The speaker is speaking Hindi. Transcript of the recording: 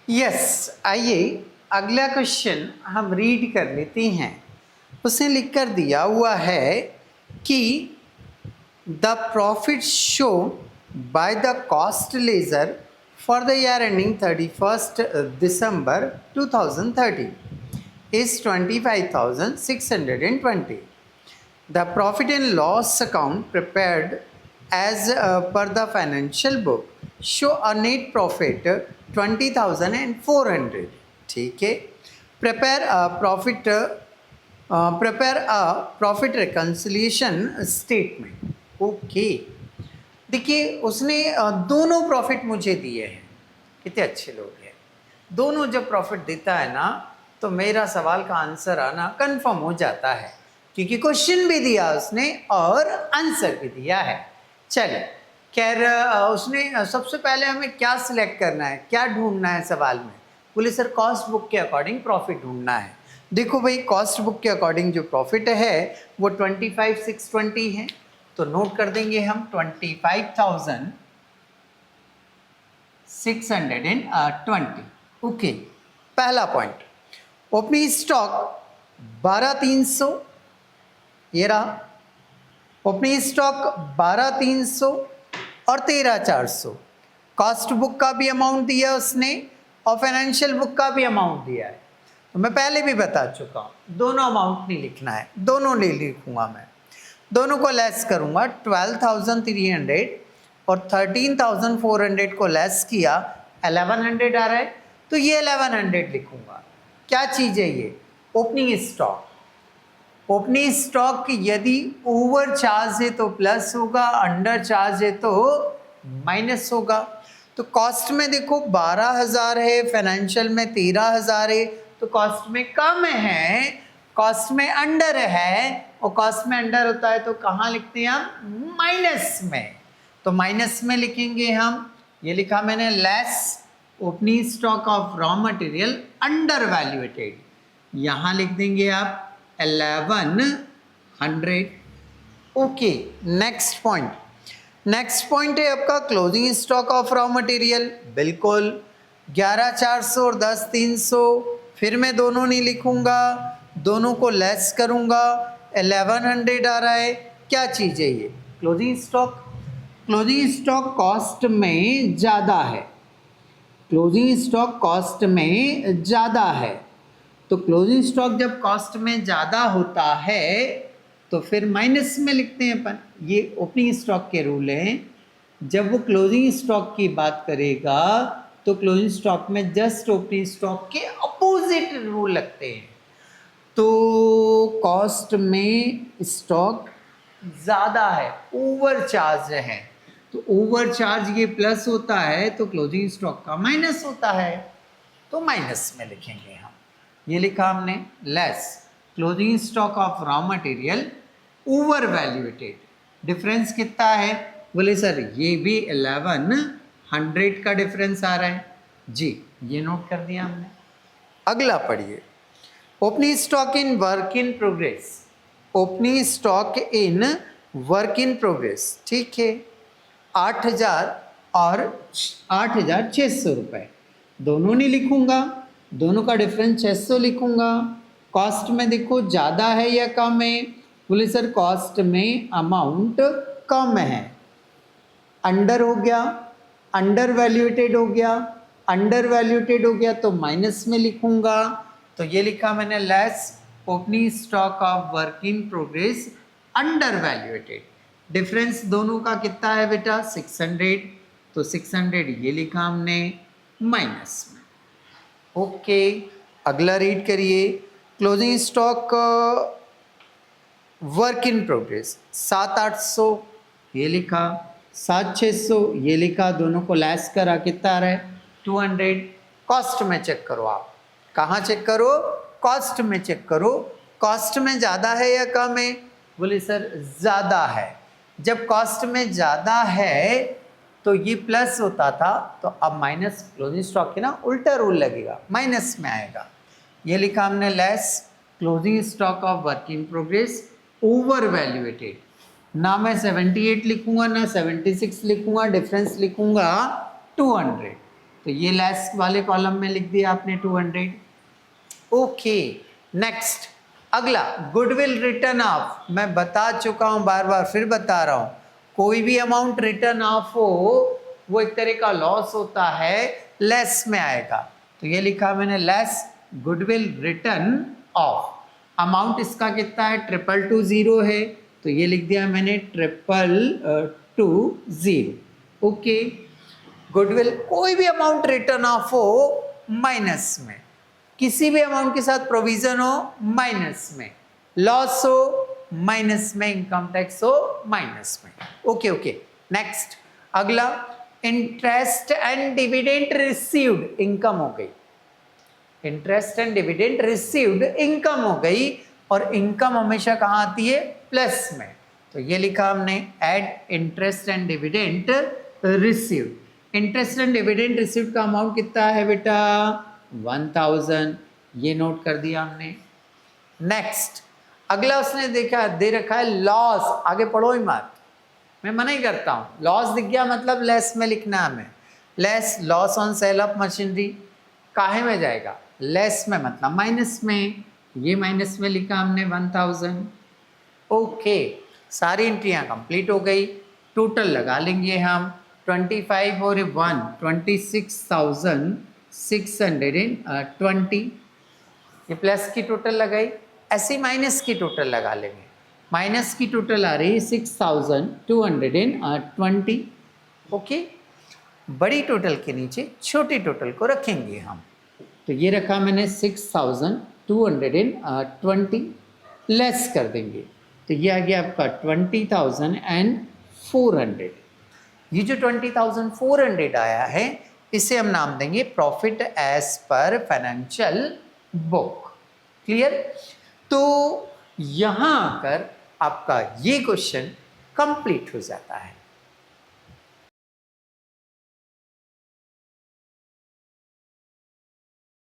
यस, आइए अगला क्वेश्चन हम रीड कर लेते हैं। उसने लिख कर दिया हुआ है कि the profit show by the cost ledger for the year ending 31st December 2030 is 25,620. The profit and loss account prepared as per the financial book show a net profit 20,400. ठीक है, prepare a profit reconciliation statement. Okay, देखिए उसने दोनों प्रॉफिट मुझे दिए हैं। कितने अच्छे लोग हैं। दोनों जब प्रॉफिट देता है ना तो मेरा सवाल का आंसर आना कंफर्म हो जाता है, क्योंकि क्वेश्चन भी दिया उसने और आंसर भी दिया है। चलिए, खैर उसने सबसे पहले हमें क्या सिलेक्ट करना है, क्या ढूंढना है सवाल में? बोले सर कॉस्ट बुक के अकॉर्डिंग प्रॉफिट ढूंढना है। देखो भाई, कॉस्ट बुक के अकॉर्डिंग जो प्रॉफिट है वो 25,620 है, तो नोट कर देंगे हम 25,620। ओके, पहला पॉइंट, ओपनिंग स्टॉक 12,300, ये रहा ओपनिंग स्टॉक 12,300 और 13,400। कॉस्ट बुक का भी अमाउंट दिया उसने और फाइनेंशियल बुक का भी अमाउंट दिया है। तो मैं पहले भी बता चुका हूँ, दोनों अमाउंट नहीं लिखना है, दोनों नहीं लिखूंगा मैं, दोनों को लेस करूंगा। 12,300 और 13,400 को लेस किया 1,100 आ रहा है, तो ये 1,100 लिखूंगा। क्या चीज़ है ये? Opening stock. ओपनिंग स्टॉक यदि ओवर चार्ज है तो प्लस होगा, अंडर चार्ज है तो माइनस होगा। तो कॉस्ट में देखो 12,000 है, फाइनेंशियल में 13,000 है, तो कॉस्ट में कम है, कॉस्ट में अंडर है, और कॉस्ट में अंडर होता है तो कहाँ लिखते हैं हम? माइनस में। तो माइनस में लिखेंगे हम, ये लिखा मैंने less opening stock of raw material under valuated, यहाँ लिख देंगे आप 1,100। Okay, next point, next point है आपका closing stock of raw material. बिल्कुल 11,400 और 10,300, फिर मैं दोनों नहीं लिखूंगा, दोनों को लेस करूंगा, 1,100 आ रहा है। क्या चीज़ है ये? Closing stock. Closing stock cost में ज़्यादा है, क्लोजिंग स्टॉक कॉस्ट में ज़्यादा है, तो क्लोजिंग स्टॉक जब कॉस्ट में ज़्यादा होता है तो फिर माइनस में लिखते हैं अपन। ये ओपनिंग स्टॉक के रूल हैं। जब वो क्लोजिंग स्टॉक की बात करेगा तो क्लोजिंग स्टॉक में जस्ट ओपनिंग स्टॉक के अपोजिट रूल लगते हैं। तो कॉस्ट में स्टॉक ज़्यादा है, ओवर चार्ज है, तो ओवर चार्ज ये प्लस होता है तो क्लोजिंग स्टॉक का माइनस होता है, तो माइनस में लिखेंगे हम। ये लिखा हमने less closing stock of raw material over valuated. Difference कितना है? बोले सर ये भी 1,100 का डिफरेंस आ रहा है जी, ये नोट कर दिया हमने। अगला पढ़िए, opening stock in work in progress. Opening stock in work in progress, ठीक है, 8,000 और 8,600 रुपये, दोनों नहीं लिखूंगा, दोनों का डिफरेंस 600 लिखूंगा। कॉस्ट में देखो ज़्यादा है या कम है? बोले सर कॉस्ट में अमाउंट कम है। अंडर हो गया, अंडर वैल्यूएटेड हो गया, अंडर वैल्यूएटेड हो गया तो माइनस में लिखूंगा। तो ये लिखा मैंने less opening stock of work in progress under valuated. Difference दोनों का कितना है बेटा? 600, तो 600 ये लिखा हमने माइनस में। ओके, अगला रीड करिए, closing stock work in progress 7,800 ये लिखा, 7,600 ये लिखा, दोनों को लेस करा, कितना आ रहा है? 200। कॉस्ट में चेक करो, आप कहाँ चेक करो? कॉस्ट में चेक करो, कॉस्ट में ज़्यादा है या कम है? बोले सर ज़्यादा है। जब कॉस्ट में ज़्यादा है तो ये प्लस होता था, तो अब माइनस, क्लोजिंग स्टॉक के ना उल्टा रूल लगेगा, माइनस में आएगा। ये लिखा हमने less closing stock of work in progress over valuated. ना मैं 78 लिखूंगा ना 76 लिखूंगा, डिफरेंस लिखूंगा 200। तो ये लेस वाले कॉलम में लिख दिया आपने 200। ओके, नेक्स्ट अगला गुडविल रिटर्न ऑफ। मैं बता चुका हूं, बार बार फिर बता रहा हूं, कोई भी अमाउंट रिटर्न ऑफ हो वो एक तरह का लॉस होता है, लेस में आएगा। तो ये लिखा मैंने less goodwill return of. Amount इसका कितना है, 220 है, तो ये लिख दिया मैंने 220। ओके, गुडविल कोई भी अमाउंट रिटर्न ऑफ हो माइनस में, किसी भी अमाउंट के साथ प्रोविजन हो माइनस में, लॉस हो माइनस में, इनकम टैक्स हो माइनस में। ओके ओके, नेक्स्ट अगला interest and dividend received, income हो गई। Interest and dividend received income हो गई, और इनकम हमेशा कहाँ आती है, प्लस में। तो ये लिखा हमने add interest and dividend received. Interest and dividend received का अमाउंट कितना है बेटा, 1000, ये नोट कर दिया हमने। नेक्स्ट अगला उसने देखा दे रखा है लॉस, आगे पढ़ो ही मत, मैं मना ही करता हूँ, लॉस दिख गया मतलब लेस में लिखना है हमें। Less loss on sale of machinery काहे में जाएगा, लेस में मतलब माइनस में, ये माइनस में लिखा हमने 1000। ओके, सारी एंट्रियाँ कंप्लीट हो गई। टोटल लगा लेंगे हम 25 और 1 26,620। ये प्लस की टोटल लगाई, ऐसी माइनस की टोटल लगा लेंगे। माइनस की टोटल आ रही है 6220। ओके, बड़ी टोटल के नीचे छोटी टोटल को रखेंगे हम। तो ये रखा मैंने 6220, लेस कर देंगे तो ये आ गया आपका 20,400। ये जो 20,400 आया है इसे हम नाम देंगे profit as per financial book. Clear? तो यहाँ आकर आपका ये क्वेश्चन कंप्लीट हो जाता है।